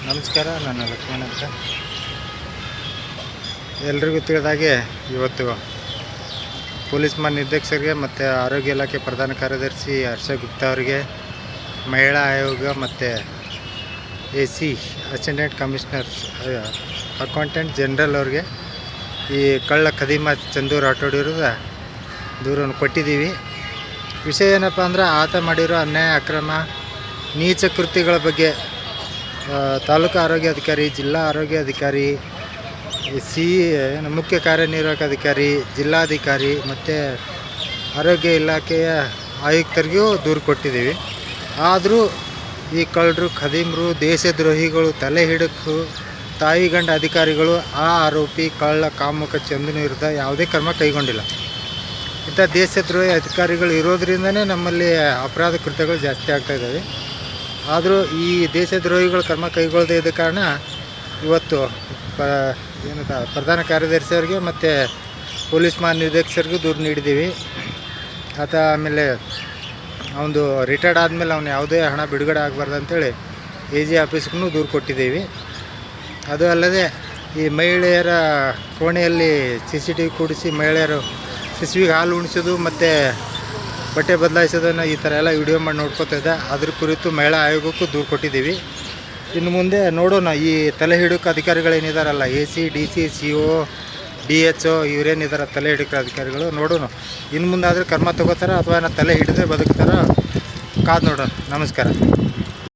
ನಮಸ್ಕಾರ, ನಾನು ಲಕ್ಷ್ಮಣ ಅಂತ. ಎಲ್ರಿಗೂ ತಿಳಿದಾಗೆ ಇವತ್ತು ಪೊಲೀಸ್ ಮಹಾನಿರ್ದೇಶಕರಿಗೆ ಮತ್ತು ಆರೋಗ್ಯ ಇಲಾಖೆ ಪ್ರಧಾನ ಕಾರ್ಯದರ್ಶಿ ಹರ್ಷ ಗುಪ್ತಾ ಅವರಿಗೆ, ಮಹಿಳಾ ಆಯೋಗ ಮತ್ತು AC assistant commissioner accountant general ಅವ್ರಿಗೆ ಈ ಕಳ್ಳ ಖದೀಮ ಚಂದು ರಾಠೋಡ್ ವಿರುದ್ಧ ದೂರನ್ನು ಕೊಟ್ಟಿದ್ದೀವಿ. ವಿಷಯ ಏನಪ್ಪ ಅಂದ್ರೆ, ಆತ ಮಾಡಿರೋ ಅನ್ಯಾಯ, ಅಕ್ರಮ, ನೀಚ ಕೃತ್ಯಗಳ ಬಗ್ಗೆ ತಾಲೂಕು ಆರೋಗ್ಯಾಧಿಕಾರಿ, ಜಿಲ್ಲಾ ಆರೋಗ್ಯಾಧಿಕಾರಿ, ಮುಖ್ಯ ಕಾರ್ಯನಿರ್ವಾಹಕ ಅಧಿಕಾರಿ, ಜಿಲ್ಲಾಧಿಕಾರಿ ಮತ್ತು ಆರೋಗ್ಯ ಇಲಾಖೆಯ ಆಯುಕ್ತರಿಗೂ ದೂರು ಕೊಟ್ಟಿದ್ದೀವಿ. ಆದರೂ ಈ ಕಳ್ಳರು, ಖದೀಮರು, ದೇಶದ್ರೋಹಿಗಳು, ತಲೆ ಹಿಡಕು, ತಾಯಿಗಂಡ ಅಧಿಕಾರಿಗಳು ಆ ಆರೋಪಿ ಕಳ್ಳ ಕಾಮುಕ ಚಂದನ ವಿರುದ್ಧ ಯಾವುದೇ ಕ್ರಮ ಕೈಗೊಂಡಿಲ್ಲ. ಇಂಥ ದೇಶದ್ರೋಹಿ ಅಧಿಕಾರಿಗಳು ಇರೋದ್ರಿಂದನೇ ನಮ್ಮಲ್ಲಿ ಅಪರಾಧ ಕೃತ್ಯಗಳು ಜಾಸ್ತಿ ಆಗ್ತಾಯಿದ್ದಾವೆ. ಆದರೂ ಈ ದೇಶದ್ರೋಹಿಗಳು ಕ್ರಮ ಕೈಗೊಳ್ಳದೇ ಇದ್ದ ಕಾರಣ ಇವತ್ತು ಪ್ರಧಾನ ಕಾರ್ಯದರ್ಶಿಯವರಿಗೆ ಮತ್ತು ಪೊಲೀಸ್ ಮಹಾನಿರ್ದೇಶಕರಿಗೂ ದೂರು ನೀಡಿದ್ದೀವಿ. ಆತ ಆಮೇಲೆ ಅವನು ರಿಟೈರ್ಡ್ ಆದಮೇಲೆ ಅವನು ಯಾವುದೇ ಹಣ ಬಿಡುಗಡೆ ಆಗಬಾರ್ದು ಅಂತೇಳಿ AG ಆಫೀಸ್ಗೂ ದೂರು ಕೊಟ್ಟಿದ್ದೀವಿ. ಅದು ಅಲ್ಲದೆ ಈ ಮಹಿಳೆಯರ ಕೋಣೆಯಲ್ಲಿ CCTV ಕೂಡಿಸಿ ಮಹಿಳೆಯರು ಶಿಶುವಿಗೆ ಹಾಲು ಉಣಿಸೋದು ಮತ್ತು ಬಟ್ಟೆ ಬದಲಾಯಿಸೋದನ್ನು ಈ ಥರ ಎಲ್ಲ ವಿಡಿಯೋ ಮಾಡಿ ನೋಡ್ಕೋತಾ ಇದ್ದ. ಅದ್ರ ಕುರಿತು ಮಹಿಳಾ ಆಯೋಗಕ್ಕೂ ದೂರು ಕೊಟ್ಟಿದ್ದೀವಿ. ಇನ್ನು ಮುಂದೆ ನೋಡೋಣ, ಈ ತಲೆ ಹಿಡುಕ ಅಧಿಕಾರಿಗಳೇನಿದಾರಲ್ಲ, AC, DC, CO, DHO ಇವರೇನಿದ್ದಾರೆ ತಲೆ ಹಿಡುಕ ಅಧಿಕಾರಿಗಳು, ನೋಡೋಣ ಇನ್ನು ಮುಂದಾದರೆ ಕ್ರಮ ತಗೋತಾರ ಅಥವಾ ತಲೆ ಹಿಡಿದೇ ಬದುಕ್ತಾರ, ಕಾದು ನೋಡೋಣ. ನಮಸ್ಕಾರ.